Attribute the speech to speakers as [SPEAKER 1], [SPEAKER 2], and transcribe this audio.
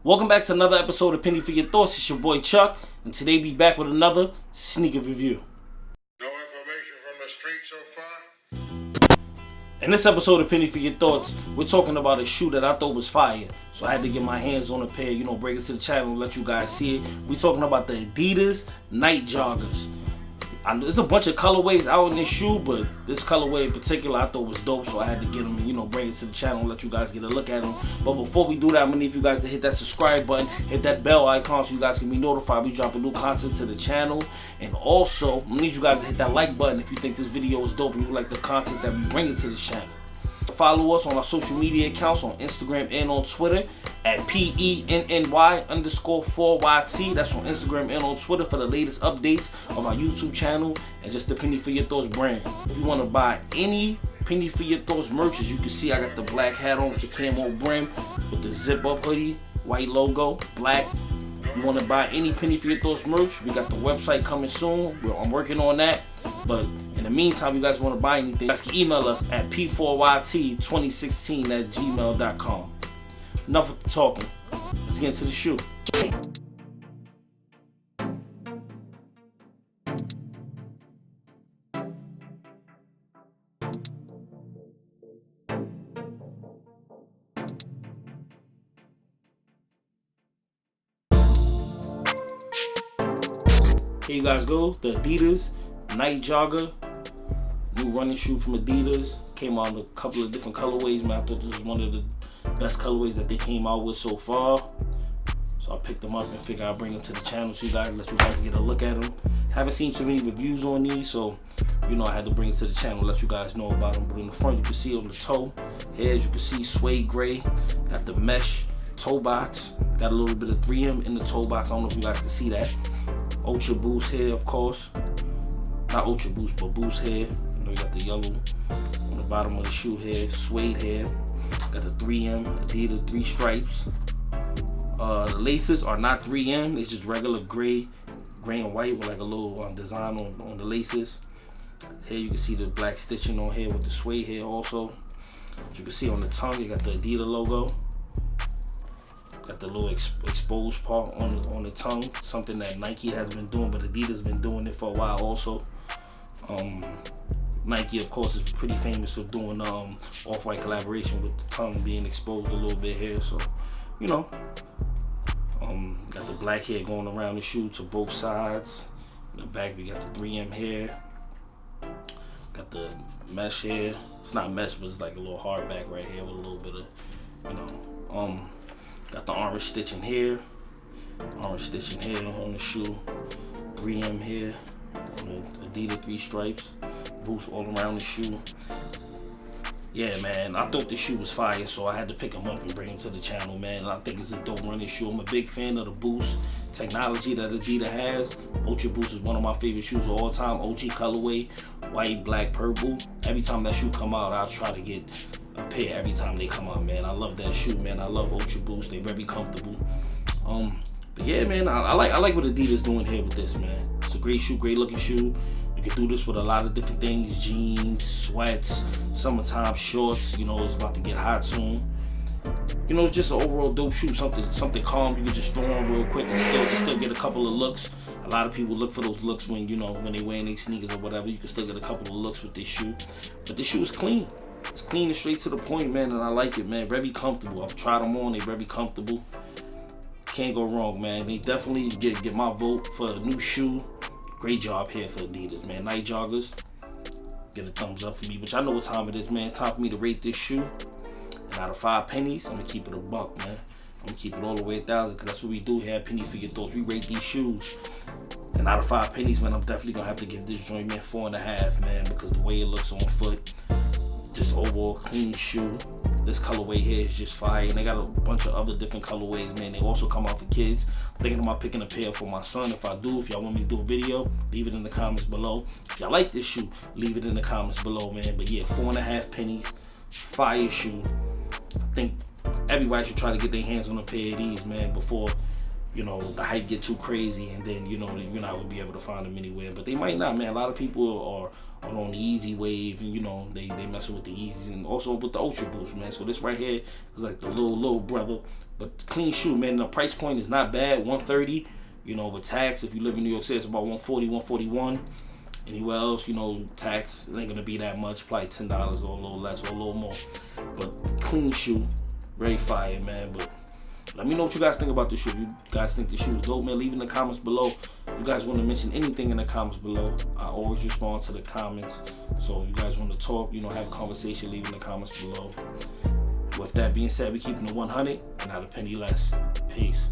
[SPEAKER 1] Welcome back to another episode of Penny for Your Thoughts. It's your boy Chuck, and today we back with another sneaker review.
[SPEAKER 2] No information from the street so far?
[SPEAKER 1] In this episode of Penny for Your Thoughts, we're talking about a shoe that I thought was fire. So I had to get my hands on a pair, bring it to the channel and let you guys see it. We're talking about the Adidas Nite Joggers. There's a bunch of colorways out in this shoe, but this colorway in particular I thought was dope, so I had to get them and bring it to the channel and let you guys get a look at them. But before we do that, I'm gonna need you guys to hit that subscribe button, hit that bell icon so you guys can be notified we dropping new content to the channel. And also, I'm gonna need you guys to hit that like button if you think this video is dope and you like the content that we bring into the channel. Follow us on our social media accounts on Instagram and on Twitter at PENNY_4YT. That's on Instagram and on Twitter for the latest updates of our YouTube channel and just the Penny for Your Thoughts brand. If you want to buy any Penny for Your Thoughts merch, as you can see, I got the black hat on with the camo brim, with the zip up hoodie, white logo, black. If you want to buy any Penny for Your Thoughts merch, we got the website coming soon. I'm working on that. But in the meantime, you guys want to buy anything, you guys can email us at p4yt2016@gmail.com. Enough with the talking. Let's get into the shoe. Here you guys go, the Adidas Nite Jogger, new running shoe from Adidas. Came out in a couple of different colorways, man. I thought this was one of the best colorways that they came out with so far. So I picked them up and figured I'd bring them to the channel so let you guys get a look at them. Haven't seen too many reviews on these, so I had to bring it to the channel, let you guys know about them. But in the front, you can see on the toe, here as you can see, suede gray. Got the mesh toe box. Got a little bit of 3M in the toe box. I don't know if you guys can see that. Ultra Boost here, of course. Not Ultra Boost, but Boost here. You got the yellow on the bottom of the shoe here. Suede here. Got the 3M Adidas 3 stripes. The laces are not 3M. It's just regular gray and white with like a little design on the laces. Here you can see the black stitching on here with the suede here also. As you can see on the tongue, you got the Adidas logo. Got the little exposed part on the tongue, something that Nike has been doing, but Adidas been doing it for a while also. Nike, of course, is pretty famous for doing off-white collaboration with the tongue being exposed a little bit here. So, got the black hair going around the shoe to both sides. In the back, we got the 3M hair. Got the mesh here. It's not mesh, but it's like a little hard back right here with a little bit of, got the orange stitching here. Orange stitching here on the shoe. 3M here on the Adidas 3 stripes. Boost all around the shoe. Yeah, man, I thought this shoe was fire, so I had to pick him up and bring him to the channel, man. I think it's a dope running shoe. I'm a big fan of the Boost technology that Adidas has. Ultra Boost is one of my favorite shoes of all time. OG colorway, white, black, purple. Every time that shoe come out, I'll try to get a pair every time they come out, man. I love that shoe, man. I love Ultra Boost. They're very comfortable. But yeah, man, I like what Adidas is doing here with this, man. It's a great shoe, great looking shoe. You can do this with a lot of different things: jeans, sweats, summertime shorts. It's about to get hot soon. It's just an overall dope shoe. Something calm you can just throw on real quick and still get a couple of looks. A lot of people look for those looks when when they wearing their sneakers or whatever. You can still get a couple of looks with this shoe. But this shoe is clean. It's clean and straight to the point, man, and I like it, man. Very comfortable. I've tried them on. They're very comfortable. Can't go wrong, man. They definitely get my vote for a new shoe. Great job here for Adidas, man. Nite Joggers. Get a thumbs up for me. But y'all know what time it is, man. It's time for me to rate this shoe. And out of 5 pennies, I'm going to keep it a buck, man. I'm going to keep it all the way 1,000 because that's what we do here at Penny for Your Thoughts. We rate these shoes. And out of 5 pennies, man, I'm definitely going to have to give this joint, man, 4.5, man, because the way it looks on foot, just overall clean shoe. This colorway here is just fire, and they got a bunch of other different colorways, man. They also come out for kids. I'm thinking about picking a pair for my son. If I do, if y'all want me to do a video, leave it in the comments below. If y'all like this shoe, leave it in the comments below, man. But yeah, 4.5 pennies, fire shoe. I think everybody should try to get their hands on a pair of these, man, before the hype get too crazy, and then you're not gonna be able to find them anywhere. But they might not, man. A lot of people on the Easy Wave, and you know they messing with the Yeezys and also with the Ultra Boost, man. So this right here is like the little brother, but clean shoe, man. The price point is not bad, $130. You know, with tax, if you live in New York City, it's about $140, $141. Anywhere else, you know, tax, it ain't gonna be that much, probably $10 or a little less or a little more. But clean shoe, very fire, man. But let me know what you guys think about the shoe. If you guys think the shoe is dope, man, leave in the comments below. If you guys want to mention anything in the comments below, I always respond to the comments. So if you guys want to talk, you know, have a conversation, leave in the comments below. With that being said, we keeping it 100 and not a penny less. Peace.